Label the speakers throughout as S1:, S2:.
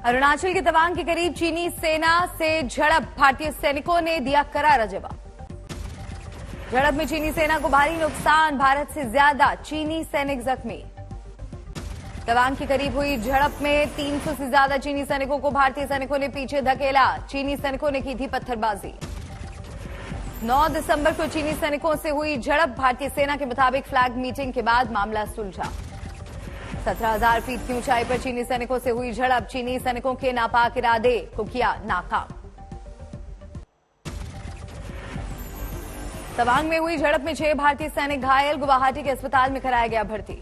S1: अरुणाचल के तवांग के करीब चीनी सेना से झड़प, भारतीय सैनिकों ने दिया करारा जवाब। झड़प में चीनी सेना को भारी नुकसान, भारत से ज्यादा चीनी सैनिक जख्मी। तवांग के करीब हुई झड़प में 300 से ज्यादा चीनी सैनिकों को भारतीय सैनिकों ने पीछे धकेला। चीनी सैनिकों ने की थी पत्थरबाजी। 9 दिसंबर को चीनी सैनिकों से हुई झड़प, भारतीय सेना के मुताबिक फ्लैग मीटिंग के बाद मामला सुलझा। 17,000 फीट की ऊंचाई पर चीनी सैनिकों से हुई झड़प, चीनी सैनिकों के नापाक इरादे को किया नाकाम। तवांग में हुई झड़प में 6 भारतीय सैनिक घायल, गुवाहाटी के अस्पताल में कराया गया भर्ती।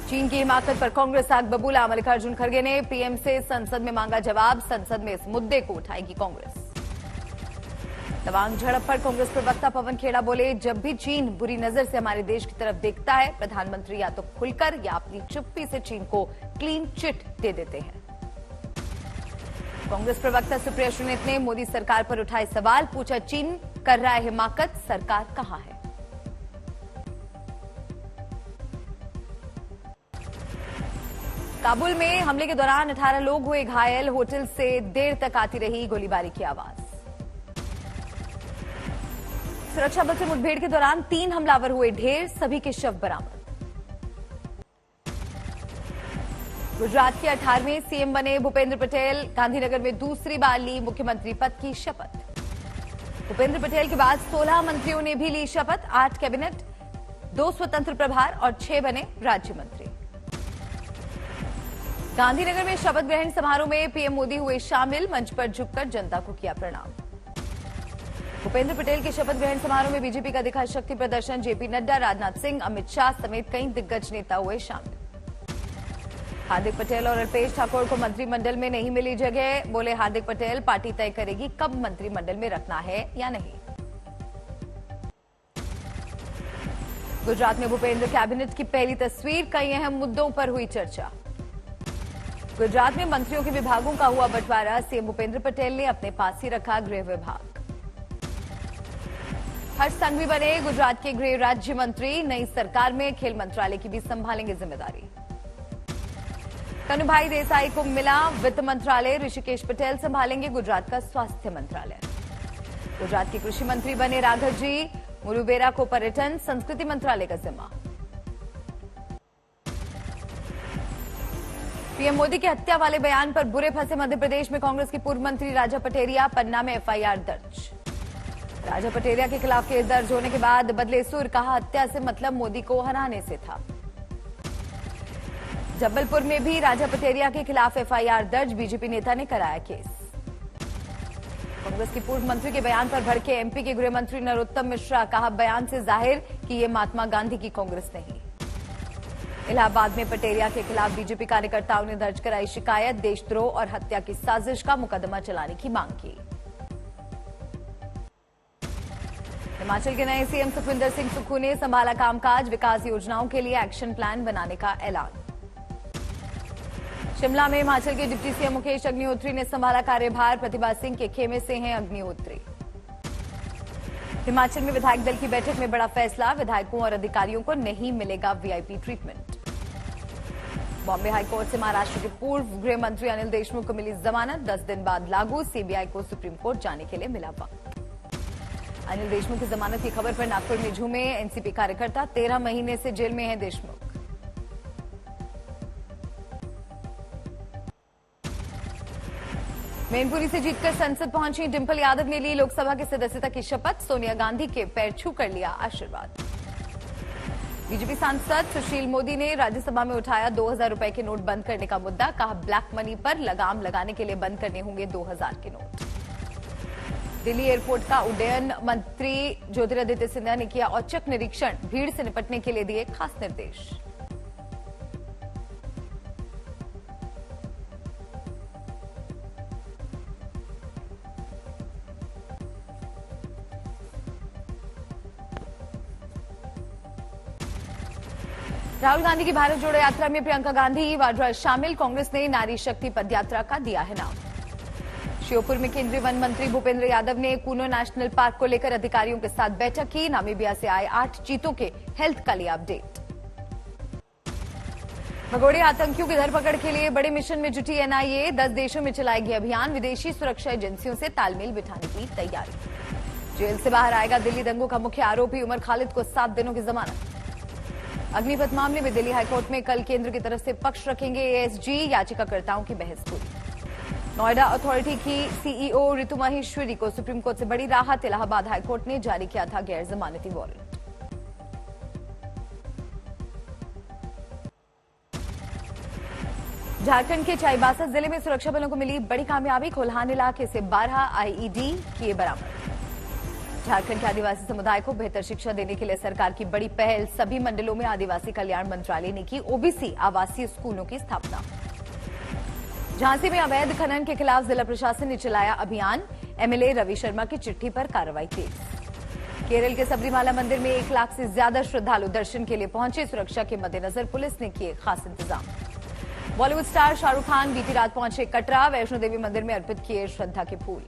S1: चीन की हिमाकत पर कांग्रेस आग बबूला, मल्लिकार्जुन खड़गे ने पीएम से संसद में मांगा जवाब, संसद में इस मुद्दे को उठाएगी कांग्रेस। तवांग झड़प पर कांग्रेस प्रवक्ता पवन खेड़ा बोले, जब भी चीन बुरी नजर से हमारे देश की तरफ देखता है, प्रधानमंत्री या तो खुलकर या अपनी चुप्पी से चीन को क्लीन चिट दे देते हैं। कांग्रेस प्रवक्ता सुप्रिया सुनीत ने मोदी सरकार पर उठाए सवाल, पूछा चीन कर रहा है हिमाकत, सरकार कहां है। काबुल में हमले के दौरान 18 लोग हुए घायल, होटल से देर तक आती रही गोलीबारी की आवाज। सुरक्षा बल से मुठभेड़ के दौरान 3 हमलावर हुए ढेर, सभी के शव बरामद। गुजरात के 18वें सीएम बने भूपेंद्र पटेल, गांधीनगर में दूसरी बार ली मुख्यमंत्री पद की शपथ। भूपेंद्र पटेल के बाद 16 मंत्रियों ने भी ली शपथ, 8 कैबिनेट, 2 स्वतंत्र प्रभार और 6 बने राज्य मंत्री। गांधीनगर में शपथ ग्रहण समारोह में पीएम मोदी हुए शामिल, मंच पर झुककर जनता को किया प्रणाम। भूपेंद्र पटेल के शपथ ग्रहण समारोह में बीजेपी का दिखा शक्ति प्रदर्शन, जेपी नड्डा, राजनाथ सिंह, अमित शाह समेत कई दिग्गज नेता हुए शामिल। हार्दिक पटेल और अल्पेश ठाकुर को मंत्रिमंडल में नहीं मिली जगह, बोले हार्दिक पटेल पार्टी तय करेगी कब मंत्रिमंडल में रखना है या नहीं। गुजरात में भूपेंद्र कैबिनेट की पहली तस्वीर, कई अहम मुद्दों पर हुई चर्चा। गुजरात में मंत्रियों के विभागों का हुआ बंटवारा, सीएम भूपेंद्र पटेल ने अपने पास ही रखा गृह विभाग। हर्ष संघवी बने गुजरात के गृह राज्य मंत्री, नई सरकार में खेल मंत्रालय की भी संभालेंगे जिम्मेदारी। कन्हूभाई देसाई को मिला वित्त मंत्रालय, ऋषिकेश पटेल संभालेंगे गुजरात का स्वास्थ्य मंत्रालय। गुजरात के कृषि मंत्री बने राघव जी, मुरुबेरा को पर्यटन संस्कृति मंत्रालय का जिम्मा। पीएम मोदी के हत्या वाले बयान पर बुरे फंसे मध्य प्रदेश में कांग्रेस की पूर्व मंत्री राजा पटेरिया, पन्ना में एफआईआर दर्ज। राजा पटेरिया के खिलाफ केस दर्ज होने के बाद बदले सुर, कहा हत्या से मतलब मोदी को हराने से था। जबलपुर में भी राजा पटेरिया के खिलाफ एफआईआर दर्ज, बीजेपी नेता ने कराया केस। कांग्रेस की पूर्व मंत्री के बयान पर भड़के एमपी के गृह मंत्री नरोत्तम मिश्रा, कहा बयान से जाहिर कि ये महात्मा गांधी की कांग्रेस नहीं। इलाहाबाद में पटेरिया के खिलाफ बीजेपी कार्यकर्ताओं ने दर्ज कराई शिकायत, देशद्रोह और हत्या की साजिश का मुकदमा चलाने की मांग की। हिमाचल के नए सीएम सुखविंदर सिंह सुक्खू ने संभाला कामकाज, विकास योजनाओं के लिए एक्शन प्लान बनाने का ऐलान। शिमला में हिमाचल के डिप्टी सीएम मुकेश अग्निहोत्री ने संभाला कार्यभार, प्रतिभा सिंह के खेमे से हैं अग्निहोत्री। हिमाचल में विधायक दल की बैठक में बड़ा फैसला, विधायकों और अधिकारियों को नहीं मिलेगा वीआईपी ट्रीटमेंट। बॉम्बे हाईकोर्ट से महाराष्ट्र के पूर्व गृह मंत्री अनिल देशमुख को मिली जमानत, 10 दिन बाद लागू, सीबीआई को सुप्रीम कोर्ट जाने के लिए मिला वक्त। अनिल देशमुख की जमानत की खबर पर नागपुर में झूमे एनसीपी कार्यकर्ता, 13 महीने से जेल में हैं देशमुख। मैनपुरी से जीतकर संसद पहुंची डिंपल यादव ने ली लोकसभा की सदस्यता की शपथ, सोनिया गांधी के पैर छूकर लिया आशीर्वाद। बीजेपी सांसद सुशील मोदी ने राज्यसभा में उठाया 2000 रुपए के नोट बंद करने का मुद्दा, कहा ब्लैक मनी पर लगाम लगाने के लिए बंद करने होंगे 2000 के नोट। दिल्ली एयरपोर्ट का उड्डयन मंत्री ज्योतिरादित्य सिंधिया ने किया औचक निरीक्षण, भीड़ से निपटने के लिए दिए खास निर्देश। राहुल गांधी की भारत जोड़ो यात्रा में प्रियंका गांधी वाड्रा शामिल, कांग्रेस ने नारी शक्ति पदयात्रा का दिया है नाम। श्योपुर में केंद्रीय वन मंत्री भूपेंद्र यादव ने कूनो नेशनल पार्क को लेकर अधिकारियों के साथ बैठक की, नामीबिया से आए 8 चीतों के हेल्थ का लिया अपडेट। भगोड़े आतंकियों की धरपकड़ के लिए बड़े मिशन में जुटी एनआईए 10 देशों में चलाएगी अभियान। विदेशी सुरक्षा एजेंसियों से तालमेल बिठाने की तैयारी। जेल से बाहर आएगा दिल्ली दंगों का मुख्य आरोपी उमर खालिद को 7 दिनों की जमानत। अग्निपथ मामले में दिल्ली हाईकोर्ट में कल केंद्र की तरफ से पक्ष रखेंगे एएसजी। याचिकाकर्ताओं की बहस पूरी। नोएडा अथॉरिटी की सीईओ रितु माहेश्वरी को सुप्रीम कोर्ट से बड़ी राहत। इलाहाबाद हाईकोर्ट ने जारी किया था गैर जमानती वारंट। झारखंड के चाईबासा जिले में सुरक्षा बलों को मिली बड़ी कामयाबी। कोल्हान इलाके से 12 आईईडी किए बरामद। झारखंड के आदिवासी समुदाय को बेहतर शिक्षा देने के लिए सरकार की बड़ी पहल। सभी मंडलों में आदिवासी कल्याण मंत्रालय ने की ओबीसी आवासीय स्कूलों की स्थापना। झांसी में अवैध खनन के खिलाफ जिला प्रशासन ने चलाया अभियान। एमएलए रवि शर्मा की चिट्ठी पर कार्रवाई तेज। केरल के सबरीमाला मंदिर में 1 लाख से ज्यादा श्रद्धालु दर्शन के लिए पहुंचे। सुरक्षा के मद्देनजर पुलिस ने किए खास इंतजाम। बॉलीवुड स्टार शाहरुख खान बीती रात पहुंचे कटरा। वैष्णो देवी मंदिर में अर्पित किए श्रद्धा के फूल।